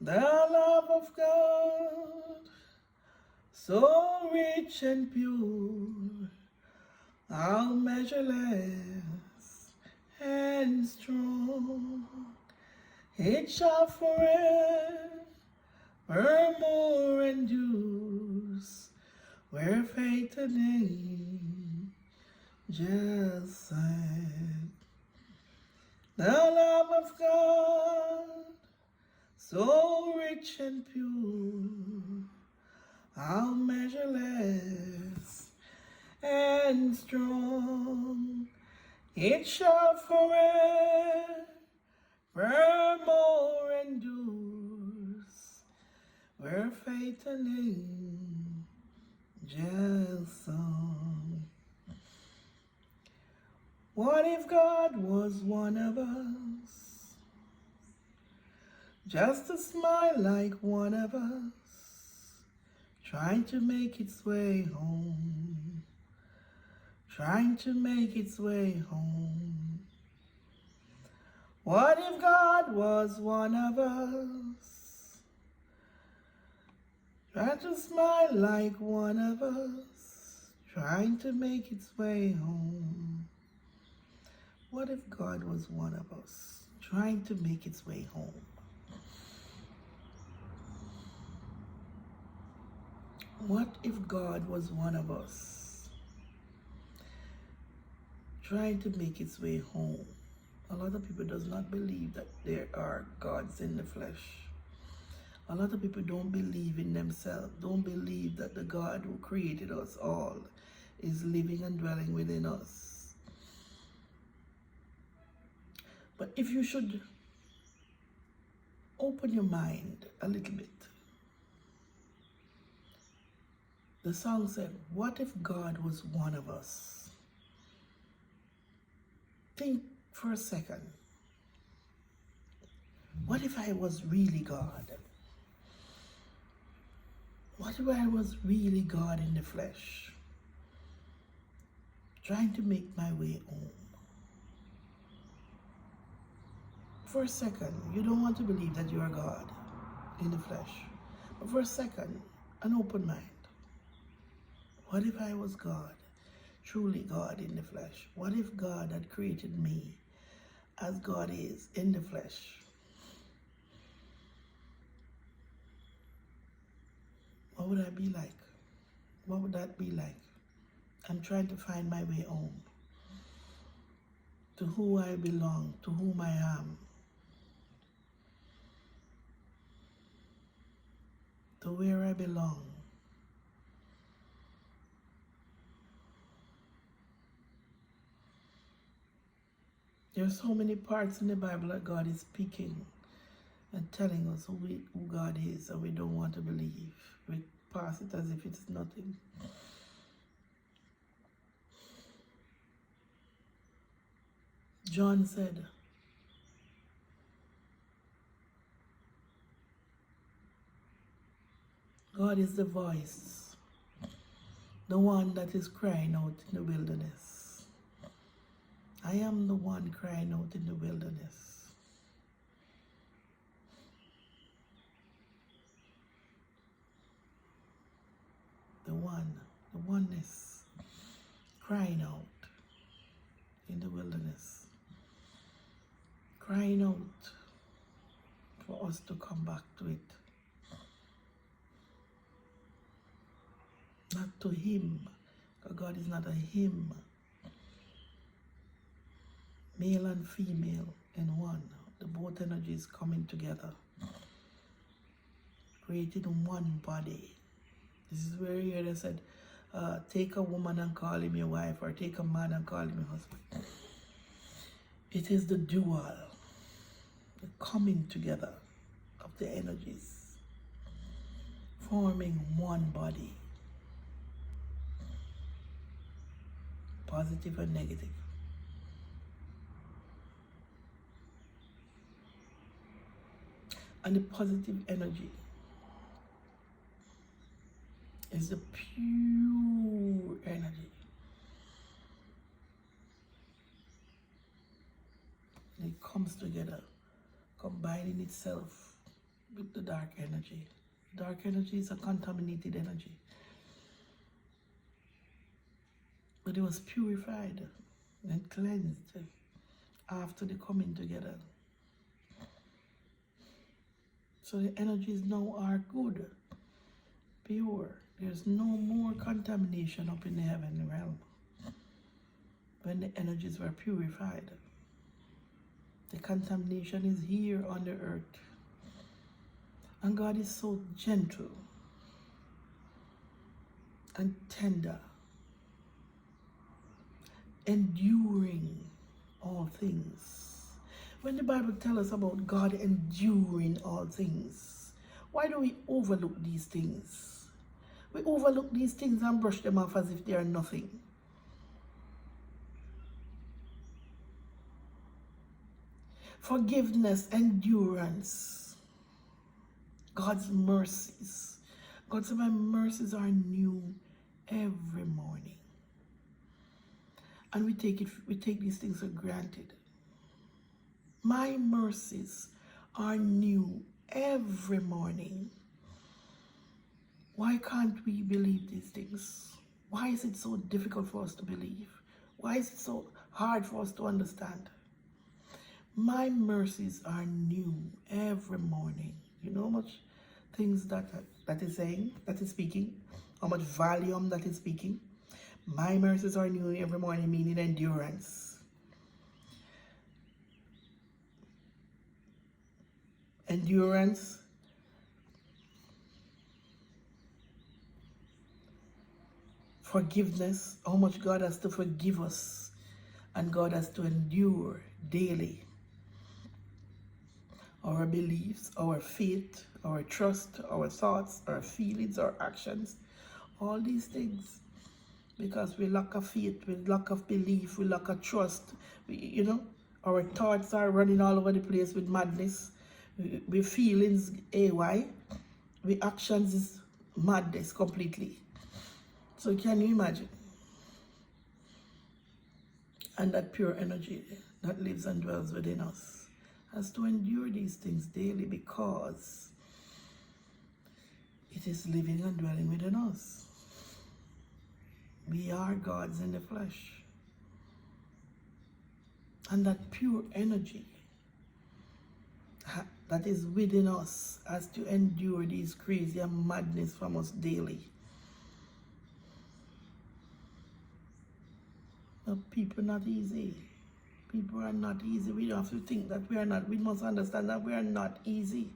The love of God, so rich and pure, how measureless and strong, it shall forevermore endures, where faith and angels sang. The love of God, so rich and pure, how measureless and strong, it shall forevermore endures, where faith and angels song. What if God was one of us? Just a smile like one of us, trying to make its way home, trying to make its way home. What if God was one of us? Trying to smile like one of us, trying to make its way home. What if God was one of us, trying to make its way home? What if God was one of us, trying to make its way home? A lot of people does not believe that there are gods in the flesh. A lot of people don't believe in themselves, don't believe that the God who created us all is living and dwelling within us. But if you should open your mind a little bit, the song said, what if God was one of us? Think for a second. What if I was really God? What if I was really God in the flesh, trying to make my way home? For a second, you don't want to believe that you are God in the flesh. But for a second, an open mind. What if I was God, truly God in the flesh? What if God had created me as God is in the flesh? What would I be like? What would that be like? I'm trying to find my way home, to who I belong, to whom I am, to where I belong. There are so many parts in the Bible that God is speaking and telling us who God is, and we don't want to believe. We pass it as if it's nothing. John said, God is the voice, the one that is crying out in the wilderness. I am the one crying out in the wilderness. The oneness, crying out in the wilderness, crying out for us to come back to it. Not to him, because God is not a him. Male and female in one, the both energies coming together, creating one body. This is where you hear they said, take a woman and call him your wife, or take a man and call him your husband. It is the dual, the coming together of the energies, forming one body, positive and negative. And the positive energy is the pure energy. And it comes together, combining itself with the dark energy. Dark energy is a contaminated energy. But it was purified and cleansed after the coming together. So the energies now are good, pure. There's no more contamination up in the heavenly realm. When the energies were purified, the contamination is here on the earth. And God is so gentle and tender, enduring all things. When the Bible tells us about God enduring all things, why do we overlook these things? We overlook these things and brush them off as if they are nothing. Forgiveness, endurance, God's mercies. God said, my mercies are new every morning. And we take these things for granted. My mercies are new every morning. Why can't we believe these things? Why is it so difficult for us to believe? Why is it so hard for us to understand? My mercies are new every morning. You know how much things that is saying, that is speaking? How much volume that is speaking? My mercies are new every morning, meaning endurance. Endurance. Forgiveness. How much God has to forgive us. And God has to endure daily. Our beliefs, our faith, our trust, our thoughts, our feelings, our actions. All these things. Because we lack of faith, we lack of belief, we lack of trust. Our thoughts are running all over the place with madness. We feelings AY. We actions is madness completely. So can you imagine? And that pure energy that lives and dwells within us has to endure these things daily because it is living and dwelling within us. We are gods in the flesh. And that pure energy that is within us has to endure these crazy and madness from us daily. Now, people are not easy. People are not easy. We don't have to think that we are not. We must understand that we are not easy.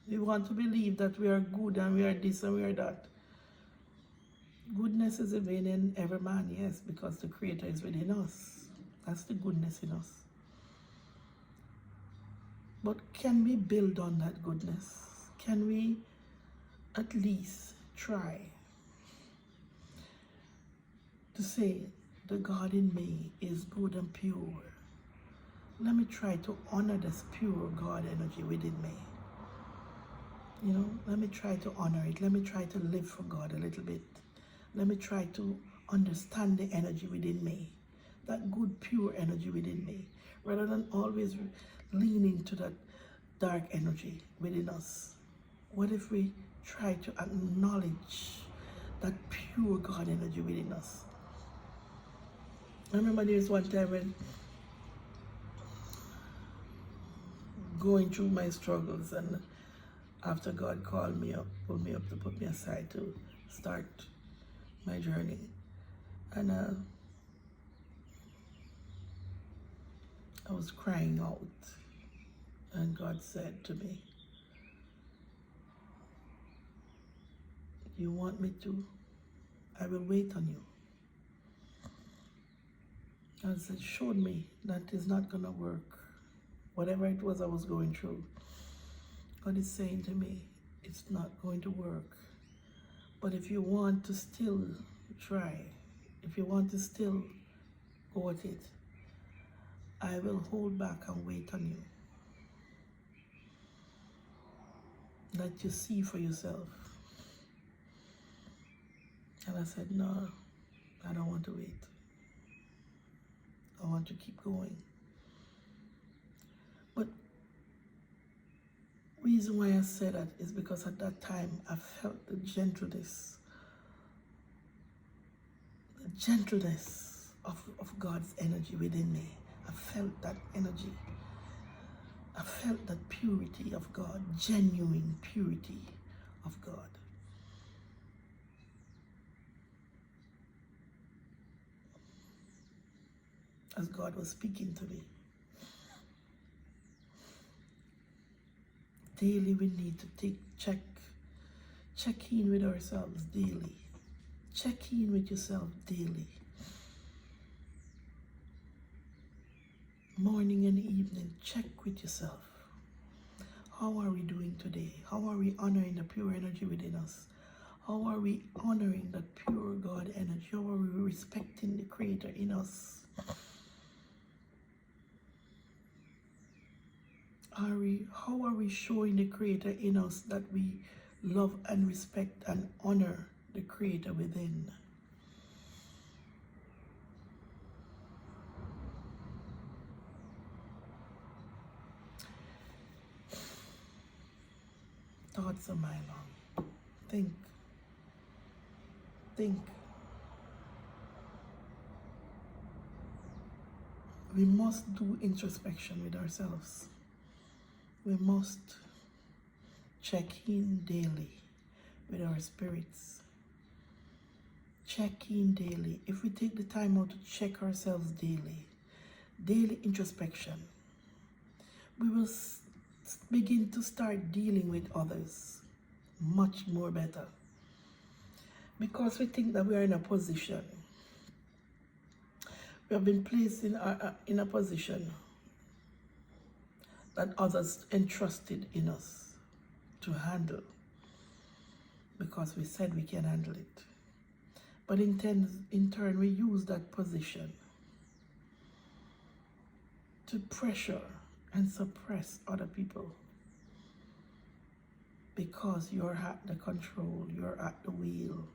We want to believe that we are good and we are this and we are that. Goodness is within every man, yes, because the Creator is within us. That's the goodness in us. But can we build on that goodness? Can we at least try to say, the God in me is good and pure? Let me try to honor this pure God energy within me. Let me try to honor it. Let me try to live for God a little bit. Let me try to understand the energy within me, that good, pure energy within me, rather than always leaning to that dark energy within us. What if we try to acknowledge that pure God energy within us? I remember there was one time when going through my struggles, and after God called me up, pulled me up to put me aside to start my journey. And I was crying out, and God said to me, you want me to? I will wait on you. God said, showed me that is not going to work. Whatever it was I was going through, God is saying to me, it's not going to work. But if you want to still try, if you want to still go at it, I will hold back and wait on you. Let you see for yourself. And I said, no, I don't want to wait. I want to keep going. But reason why I said that is because at that time I felt the gentleness of God's energy within me. I felt that energy. I felt that purity of God, genuine purity of God. As God was speaking to me. Daily we need to check in with ourselves daily. Check in with yourself daily. Morning and evening, check with yourself. How are we doing today? How are we honoring the pure energy within us? How are we honoring that pure God energy? How are we respecting the Creator in us? How are we showing the Creator in us that we love and respect and honor the Creator within? Thoughts are my long. Think. We must do introspection with ourselves. We must check in daily with our spirits. Check in daily. If we take the time out to check ourselves daily introspection, we will begin to start dealing with others much more better. Because we think that we are in a position. We have been placed in a position that others entrusted in us to handle because we said we can handle it. But in turn, we use that position to pressure and suppress other people because you're at the control, you're at the wheel.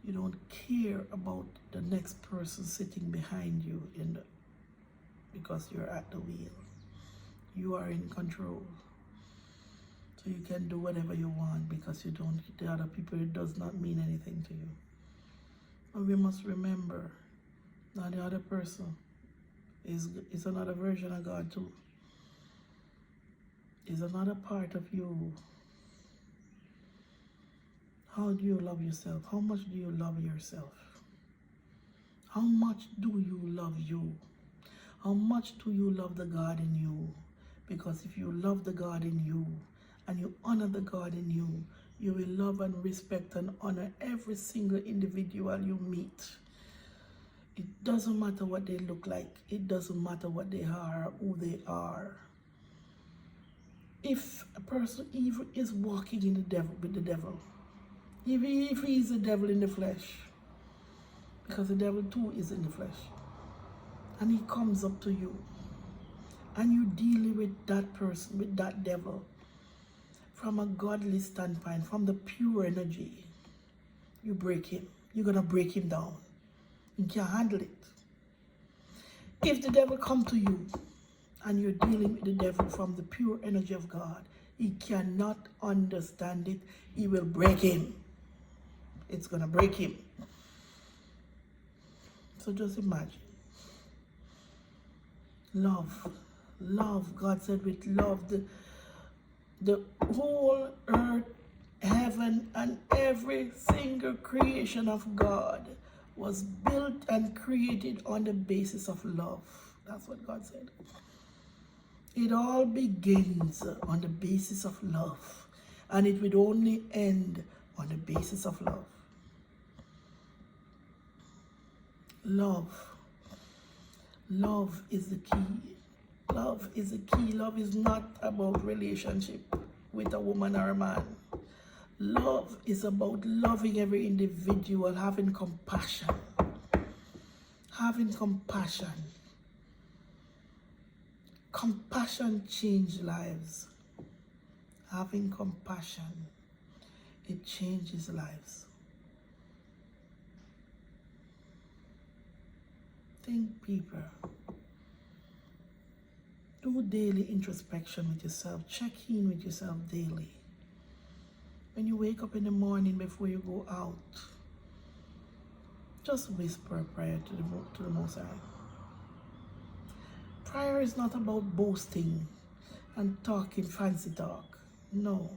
You don't care about the next person sitting behind you because you're at the wheel. You are in control. So you can do whatever you want because the other people, it does not mean anything to you. But we must remember that the other person is another version of God too. Is another part of you. How do you love yourself? How much do you love yourself? How much do you love you? How much do you love the God in you? Because if you love the God in you and you honor the God in you, you will love and respect and honor every single individual you meet. It doesn't matter what they look like. It doesn't matter what they are or who they are. If a person even is walking with the devil, even if he is the devil in the flesh, because the devil too is in the flesh, and he comes up to you, and you deal with that person, with that devil, from a godly standpoint, from the pure energy, you break him. You're going to break him down. You can't handle it. If the devil come to you, and you're dealing with the devil from the pure energy of God, he cannot understand it. He will break him. It's going to break him. So just imagine. Love. God said with love, the whole earth, heaven, and every single creation of God was built and created on the basis of love. That's what God said. It all begins on the basis of love, and it would only end on the basis of love. Love is the key. Love is the key. Love is not about relationship with a woman or a man. Love is about loving every individual, having compassion. Having compassion. Compassion changes lives. Having compassion, it changes lives. Think, people. Do Do daily introspection with yourself. Check in with yourself daily. When you wake up in the morning before you go out, just whisper a prayer to the Most High. Prayer is not about boasting and talking fancy talk. No.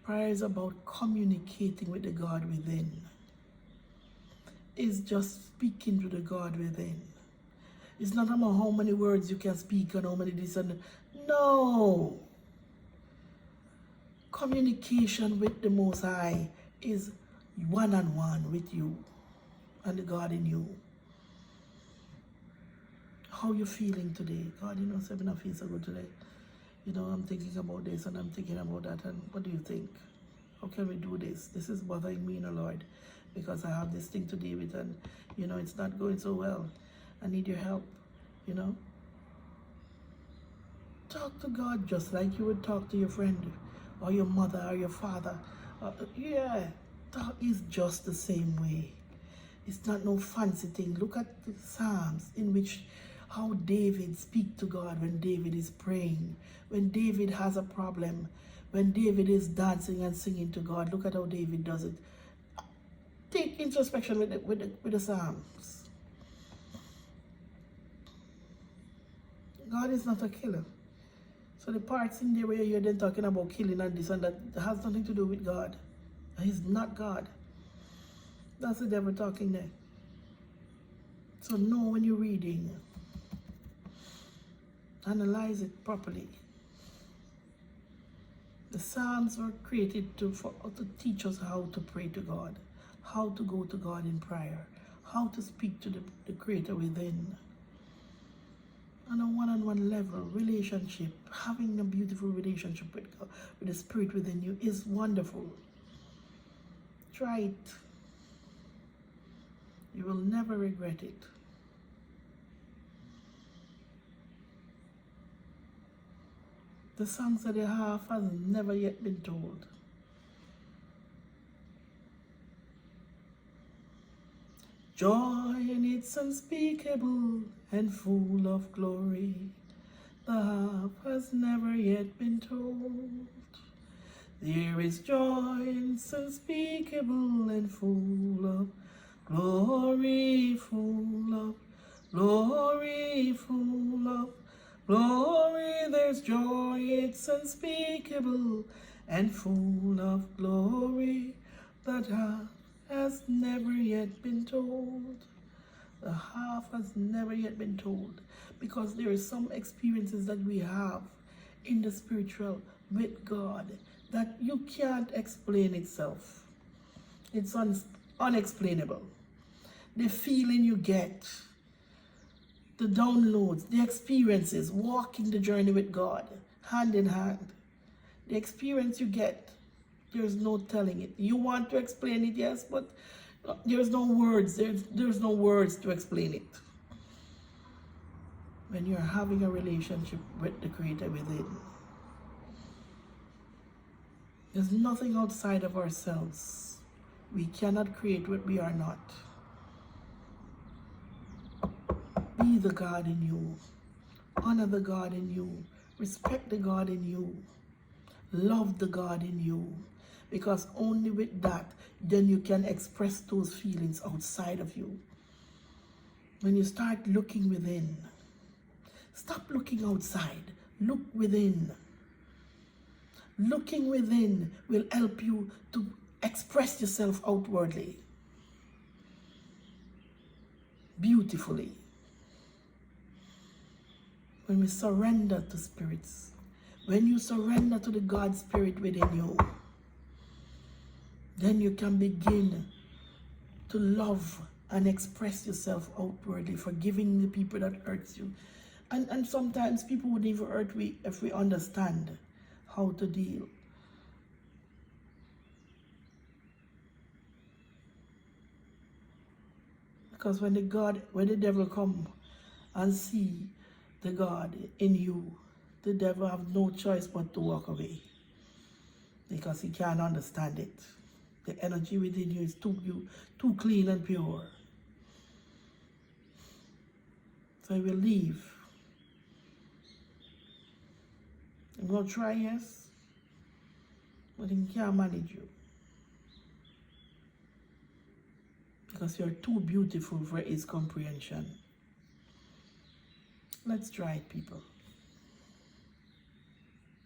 Prayer is about communicating with the God within. It's just speaking to the God within. It's not about how many words you can speak and how many this and that. No. Communication with the Most High is one-on-one with you and the God in you. How you feeling today? God, you know, I'm not feeling so good today. You know, I'm thinking about this and I'm thinking about that. And what do you think? How can we do this? This is bothering me, Lord, because I have this thing to deal with and, you know, it's not going so well. I need your help, you know. Talk to God just like you would talk to your friend or your mother or your father. Talk is just the same way. It's not no fancy thing. Look at the Psalms in which how David speaks to God when David is praying, when David has a problem, when David is dancing and singing to God. Look at how David does it. Take introspection with the Psalms. God is not a killer. So the parts in there where you're then talking about killing and this and that has nothing to do with God. He's not God. That's the devil talking there. So know when you're reading, analyze it properly. The Psalms were created to teach us how to pray to God, how to go to God in prayer, how to speak to the Creator within. On a one-on-one level, relationship, having a beautiful relationship with God, with the Spirit within you is wonderful. Try it. You will never regret it. The songs that they have has never yet been told. Joy and it's unspeakable and full of glory. The half has never yet been told. There is joy and it's unspeakable and full of glory, full of glory, full of glory. There's joy, it's unspeakable and full of glory. That half has never yet been told. The half has never yet been told, because there are some experiences that we have in the spiritual with God that you can't explain itself. It's unexplainable. The feeling you get, the downloads, the experiences, walking the journey with God, hand in hand. The experience you get, there's no telling it. You want to explain it, yes, but there's no words. There's no words to explain it. When you're having a relationship with the Creator within, there's nothing outside of ourselves. We cannot create what we are not. Be the God in you. Honor the God in you. Respect the God in you. Love the God in you. Because only with that, then you can express those feelings outside of you. When you start looking within, stop looking outside. Look within. Looking within will help you to express yourself outwardly, beautifully. When we surrender to spirits, when you surrender to the God Spirit within you, then you can begin to love and express yourself outwardly, forgiving the people that hurts you. And sometimes people would even hurt we if we understand how to deal. Because when the devil come and see the God in you, the devil have no choice but to walk away, because he can't understand it. The energy within you is too clean and pure. So he will leave. will try, yes, but he can't manage you. Because you're too beautiful for his comprehension. Let's try it, people.